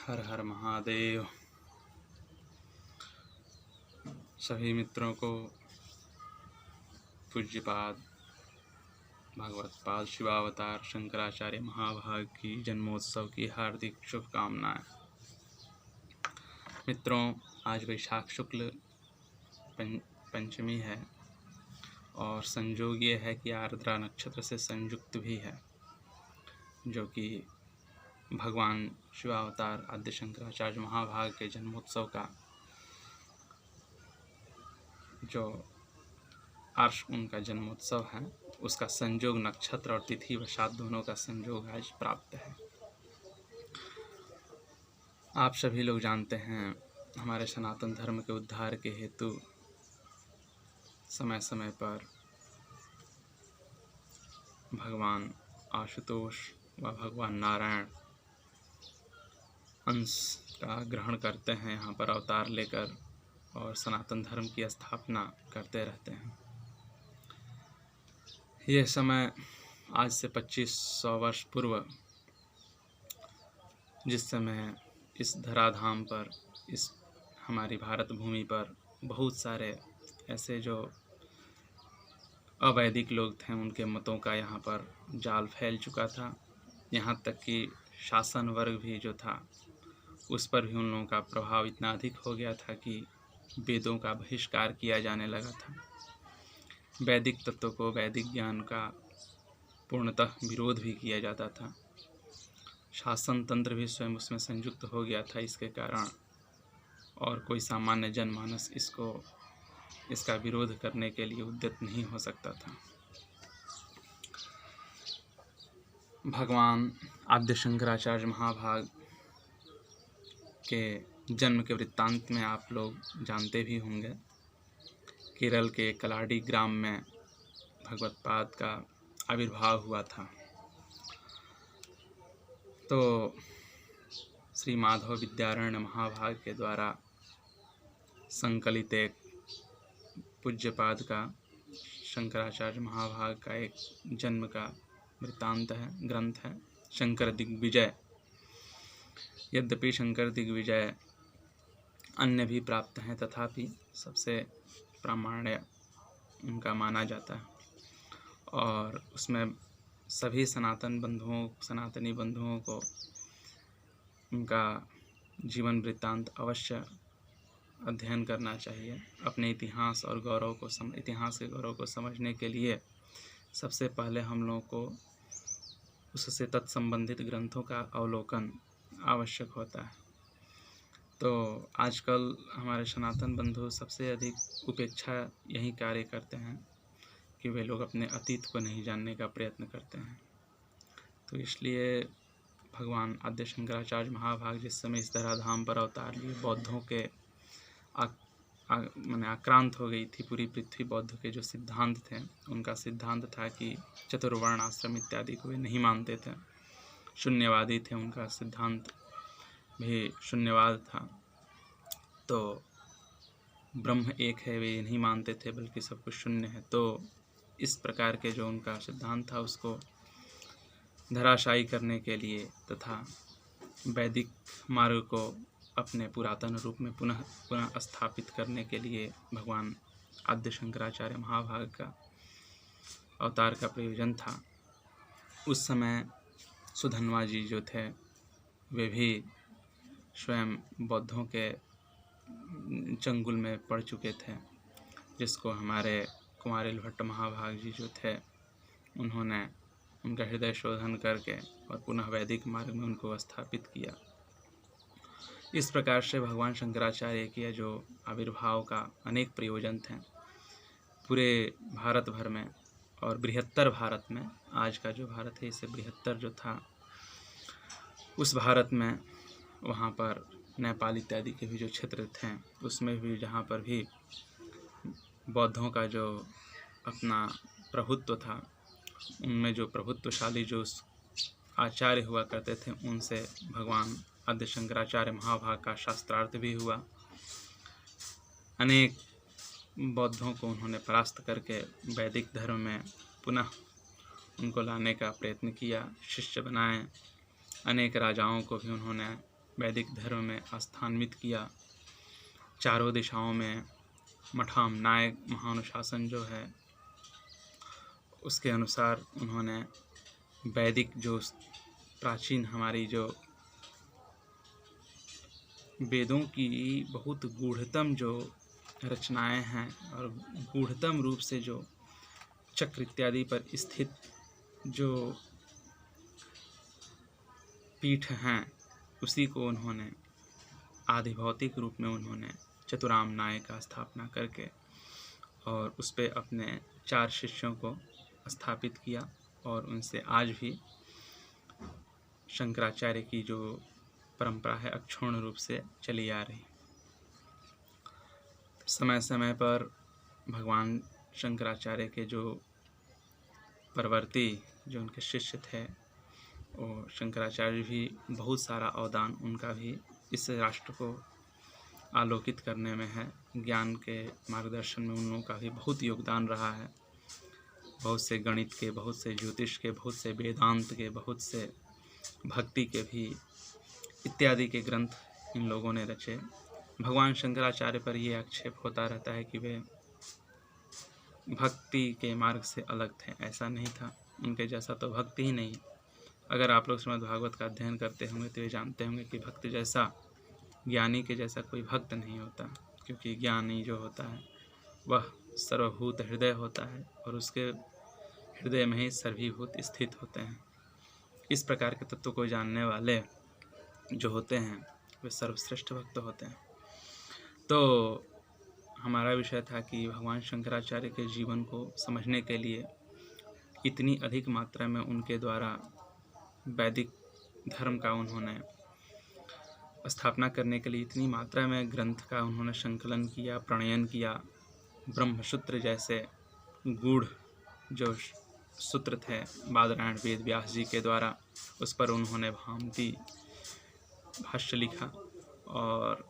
हर हर महादेव। सभी मित्रों को पूज्यपाद भगवत्पाद शिवावतार शंकराचार्य महाभाग की जन्मोत्सव की हार्दिक शुभकामनाएं। मित्रों, आज वैशाख शुक्ल पंचमी है और संयोग ये है कि आर्द्रा नक्षत्र से संयुक्त भी है, जो कि भगवान शिवावतार आद्य शंकराचार्य महाभाग के जन्मोत्सव का जो उनका जन्मोत्सव है उसका संयोग नक्षत्र और तिथि वशात दोनों का संयोग आज प्राप्त है। आप सभी लोग जानते हैं, हमारे सनातन धर्म के उद्धार के हेतु समय समय पर भगवान आशुतोष व भगवान नारायण अंश का ग्रहण करते हैं, यहाँ पर अवतार लेकर, और सनातन धर्म की स्थापना करते रहते हैं। यह समय आज से 2500 वर्ष पूर्व, जिस समय इस धराधाम पर, इस हमारी भारत भूमि पर बहुत सारे ऐसे जो अवैदिक लोग थे, उनके मतों का यहाँ पर जाल फैल चुका था। यहाँ तक कि शासन वर्ग भी जो था उस पर भी उन लोगों का प्रभाव इतना अधिक हो गया था कि वेदों का बहिष्कार किया जाने लगा था। वैदिक तत्वों को, वैदिक ज्ञान का पूर्णतः विरोध भी किया जाता था। शासन तंत्र भी स्वयं उसमें संयुक्त हो गया था इसके कारण, और कोई सामान्य जनमानस इसका विरोध करने के लिए उद्यत नहीं हो सकता था। भगवान आद्य शंकराचार्य महाभाग के जन्म के वृत्तांत में आप लोग जानते भी होंगे। केरल के कलाडी ग्राम में भगवत्पाद का आविर्भाव हुआ था। तो श्री माधव विद्यारण्य महाभाग के द्वारा संकलित एक पूज्यपाद का, शंकराचार्य महाभाग का एक जन्म का वृत्तांत है, ग्रंथ है, शंकर दिग्विजय। यद्यपि शंकर दिग्विजय अन्य भी प्राप्त हैं, तथापि सबसे प्रामाण्य उनका माना जाता है, और उसमें सभी सनातनी बंधुओं को उनका जीवन वृत्तांत अवश्य अध्ययन करना चाहिए। अपने इतिहास के गौरव को समझने के लिए सबसे पहले हम लोगों को उससे तत्संबंधित ग्रंथों का अवलोकन आवश्यक होता है। तो आजकल हमारे सनातन बंधु सबसे अधिक उपेक्षा यही कार्य करते हैं कि वे लोग अपने अतीत को नहीं जानने का प्रयत्न करते हैं। तो इसलिए भगवान आद्य शंकराचार्य महाभाग जिस समय इस धराधाम पर अवतार लिए, बौद्धों के आक्रांत हो गई थी पूरी पृथ्वी। बौद्ध के जो सिद्धांत थे, उनका सिद्धांत था कि चतुर्वर्ण आश्रम इत्यादि को वे नहीं मानते थे, शून्यवादी थे, उनका सिद्धांत भी शून्यवाद था। तो ब्रह्म एक है, वे नहीं मानते थे, बल्कि सब कुछ शून्य है। तो इस प्रकार के जो उनका सिद्धांत था उसको धराशायी करने के लिए तथा वैदिक मार्ग को अपने पुरातन रूप में पुनः स्थापित करने के लिए भगवान आद्य शंकराचार्य महाभाग का अवतार का प्रयोजन था। उस समय सुधन्वा जी जो थे, वे भी स्वयं बौद्धों के चंगुल में पड़ चुके थे, जिसको हमारे कुमारिल भट्ट महाभाग जी जो थे, उन्होंने उनका हृदय शोधन करके और पुनः वैदिक मार्ग में उनको स्थापित किया। इस प्रकार से भगवान शंकराचार्य के जो आविर्भाव का अनेक प्रयोजन थे पूरे भारत भर में, और बृहत्तर भारत में, आज का जो भारत है इससे बृहत्तर जो था उस भारत में, वहाँ पर नेपाल इत्यादि के भी जो क्षेत्र थे उसमें भी, जहाँ पर भी बौद्धों का जो अपना प्रभुत्व था, उनमें जो प्रभुत्वशाली जो आचार्य हुआ करते थे, उनसे भगवान आद्य शंकराचार्य महाभाग का शास्त्रार्थ भी हुआ। अनेक बौद्धों को उन्होंने परास्त करके वैदिक धर्म में पुनः उनको लाने का प्रयत्न किया, शिष्य बनाए। अनेक राजाओं को भी उन्होंने वैदिक धर्म में स्थान्वित किया। चारों दिशाओं में मठाम नायक महानुशासन जो है उसके अनुसार उन्होंने वैदिक जो प्राचीन हमारी जो वेदों की बहुत गूढ़तम जो रचनाएं हैं और गूढ़तम रूप से जो चक्र इत्यादि पर स्थित जो पीठ हैं उसी को उन्होंने आधिभौतिक रूप में उन्होंने चतुराम नायक का स्थापना करके और उस पर अपने 4 शिष्यों को स्थापित किया और उनसे आज भी शंकराचार्य की जो परंपरा है अक्षुण्ण रूप से चली आ रही। समय समय पर भगवान शंकराचार्य के जो परवर्ती जो उनके शिष्य थे और शंकराचार्य भी बहुत सारा अवदान उनका भी इस राष्ट्र को आलोकित करने में है। ज्ञान के मार्गदर्शन में उन लोगों का भी बहुत योगदान रहा है। बहुत से गणित के, बहुत से ज्योतिष के, बहुत से वेदांत के, बहुत से भक्ति के भी इत्यादि के ग्रंथ इन लोगों ने रचे। भगवान शंकराचार्य पर ये आक्षेप होता रहता है कि वे भक्ति के मार्ग से अलग थे। ऐसा नहीं था, उनके जैसा तो भक्ति ही नहीं। अगर आप लोग श्रीमद् भागवत का अध्ययन करते होंगे तो ये जानते होंगे कि भक्त जैसा, ज्ञानी के जैसा कोई भक्त नहीं होता, क्योंकि ज्ञानी जो होता है वह सर्वभूत हृदय होता है और उसके हृदय में ही सर्वभूत स्थित होते हैं। इस प्रकार के तत्व को जानने वाले जो होते हैं वे सर्वश्रेष्ठ भक्त होते हैं। तो हमारा विषय था कि भगवान शंकराचार्य के जीवन को समझने के लिए इतनी अधिक मात्रा में उनके द्वारा वैदिक धर्म का उन्होंने स्थापना करने के लिए इतनी मात्रा में ग्रंथ का उन्होंने संकलन किया, प्रणयन किया। ब्रह्मसूत्र जैसे गूढ़ जो सूत्र थे बादरायण वेद व्यास जी के द्वारा, उस पर उन्होंने भामती भाष्य लिखा और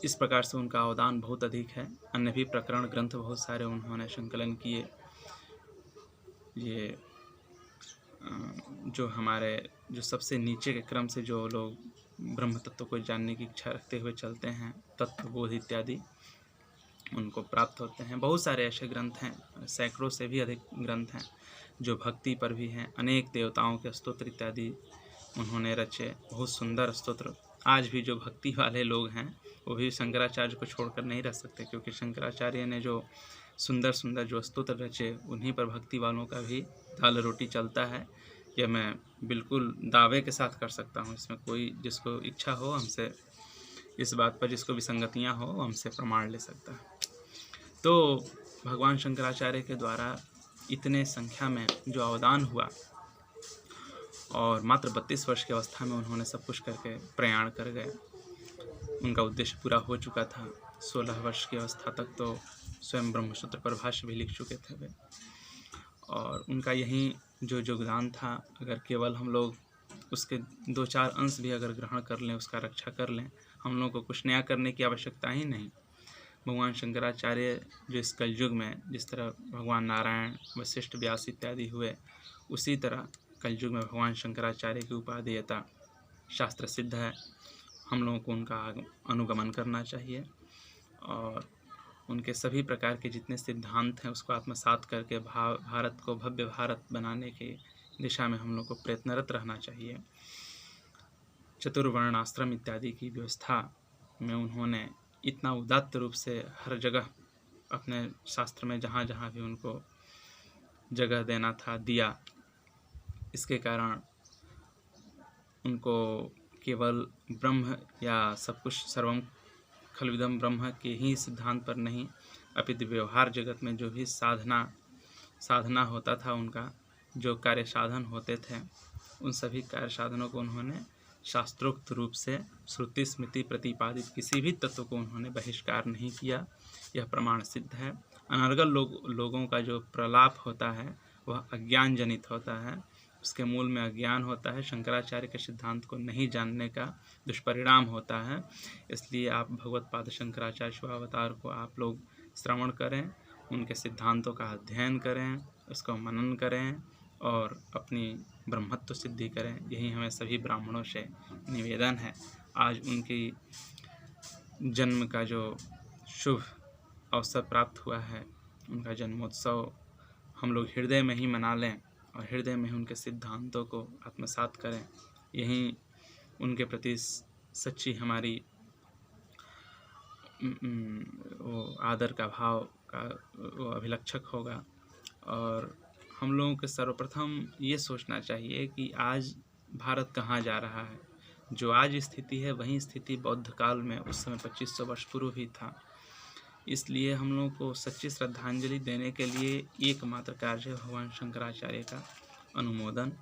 इस प्रकार से उनका अवदान बहुत अधिक है। अन्य भी प्रकरण ग्रंथ बहुत सारे उन्होंने संकलन किए। ये जो हमारे जो सबसे नीचे के क्रम से जो लोग ब्रह्म तत्व को जानने की इच्छा रखते हुए चलते हैं, तत्वबोध इत्यादि उनको प्राप्त होते हैं। बहुत सारे ऐसे ग्रंथ हैं, सैकड़ों से भी अधिक ग्रंथ हैं जो भक्ति पर भी हैं। अनेक देवताओं के स्तोत्र इत्यादि उन्होंने रचे, बहुत सुंदर स्तोत्र। आज भी जो भक्ति वाले लोग हैं वो भी शंकराचार्य को छोड़कर नहीं रह सकते, क्योंकि शंकराचार्य ने जो सुंदर सुंदर जो स्तोत्र रचे उन्हीं पर भक्ति वालों का भी दाल रोटी चलता है। यह मैं बिल्कुल दावे के साथ कर सकता हूँ। इसमें कोई जिसको इच्छा हो हमसे इस बात पर, जिसको विसंगतियाँ हो हमसे प्रमाण ले सकता है। तो भगवान शंकराचार्य के द्वारा इतने संख्या में जो अवदान हुआ और मात्र 32 वर्ष की अवस्था में उन्होंने सब कुछ करके प्रयाण कर गए। उनका उद्देश्य पूरा हो चुका था। 16 वर्ष की अवस्था तक तो स्वयं ब्रह्मसूत्र पर भाष्य भी लिख चुके थे वे, और उनका यही जो योगदान था, अगर केवल हम लोग उसके 2-4 अंश भी अगर ग्रहण कर लें, उसका रक्षा कर लें, हम लोग को कुछ नया करने की आवश्यकता ही नहीं। भगवान शंकराचार्य जो इस कलयुग में जिस तरह भगवान नारायण, वशिष्ठ, व्यास इत्यादि हुए, उसी तरह कलयुग में भगवान शंकराचार्य की उपादेयता शास्त्र सिद्ध है। हम लोगों को उनका अनुगमन करना चाहिए और उनके सभी प्रकार के जितने सिद्धांत हैं उसको आत्मसात करके भारत को भव्य भारत बनाने की दिशा में हम लोग को प्रयत्नरत रहना चाहिए। चतुर्वर्ण आश्रम इत्यादि की व्यवस्था में उन्होंने इतना उदात्त रूप से हर जगह अपने शास्त्र में जहाँ जहाँ भी उनको जगह देना था दिया। इसके कारण उनको केवल ब्रह्म या सब कुछ सर्वम खलविदम ब्रह्म के ही सिद्धांत पर नहीं, अपितु व्यवहार जगत में जो भी साधना होता था, उनका जो कार्य साधन होते थे, उन सभी कार्य साधनों को उन्होंने शास्त्रोक्त रूप से श्रुति स्मृति प्रतिपादित किसी भी तत्व को उन्होंने बहिष्कार नहीं किया। यह प्रमाण सिद्ध है। अनर्गल लोगों का जो प्रलाप होता है वह अज्ञान जनित होता है, उसके मूल में अज्ञान होता है। शंकराचार्य के सिद्धांत को नहीं जानने का दुष्परिणाम होता है। इसलिए आप भगवत पाद शंकराचार्य शिवावतार को आप लोग श्रवण करें, उनके सिद्धांतों का अध्ययन करें, उसको मनन करें और अपनी ब्रह्मत्व सिद्धि करें, यही हमें सभी ब्राह्मणों से निवेदन है। आज उनकी जन्म का जो शुभ अवसर प्राप्त हुआ है, उनका जन्मोत्सव हम लोग हृदय में ही मना लें और हृदय में ही उनके सिद्धांतों को आत्मसात करें। यही उनके प्रति सच्ची हमारी वो आदर का भाव का वो अभिलक्षक होगा। और हम लोगों को सर्वप्रथम ये सोचना चाहिए कि आज भारत कहाँ जा रहा है। जो आज स्थिति है वही स्थिति बौद्ध काल में उस समय 2500 वर्ष पूर्व भी था। इसलिए हम लोगों को सच्ची श्रद्धांजलि देने के लिए एकमात्र कार्य भगवान शंकराचार्य का अनुमोदन,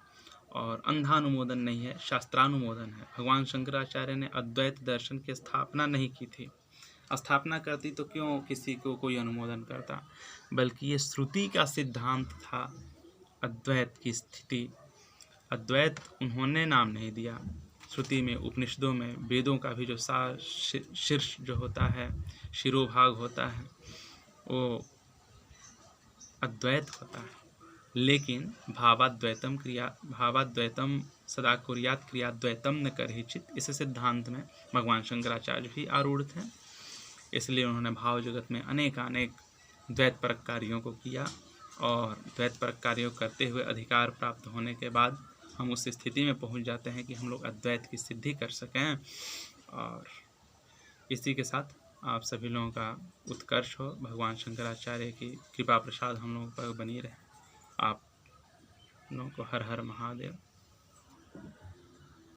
और अंधा अनुमोदन नहीं है, शास्त्रानुमोदन है। भगवान शंकराचार्य ने अद्वैत दर्शन की स्थापना नहीं की थी। स्थापना करती तो क्यों किसी को कोई अनुमोदन करता, बल्कि ये श्रुति का सिद्धांत था अद्वैत की स्थिति। अद्वैत उन्होंने नाम नहीं दिया। श्रुति में, उपनिषदों में, वेदों का भी जो शीर्ष जो होता है, शिरोभाग होता है, वो अद्वैत होता है। लेकिन भावाद्वैतम सदा कुर्यात् क्रियाद्वैतम न करहिचित, इस सिद्धांत में भगवान शंकराचार्य भी आरूढ़ थे। इसलिए उन्होंने भाव जगत में अनेक द्वैत परक कार्यों को किया, और द्वैत परक कार्यों करते हुए अधिकार प्राप्त होने के बाद हम उस स्थिति में पहुंच जाते हैं कि हम लोग अद्वैत की सिद्धि कर सकें। और इसी के साथ आप सभी लोगों का उत्कर्ष हो, भगवान शंकराचार्य की कृपा प्रसाद हम लोगों पर बनी रहे। आप लोगों को हर हर महादेव।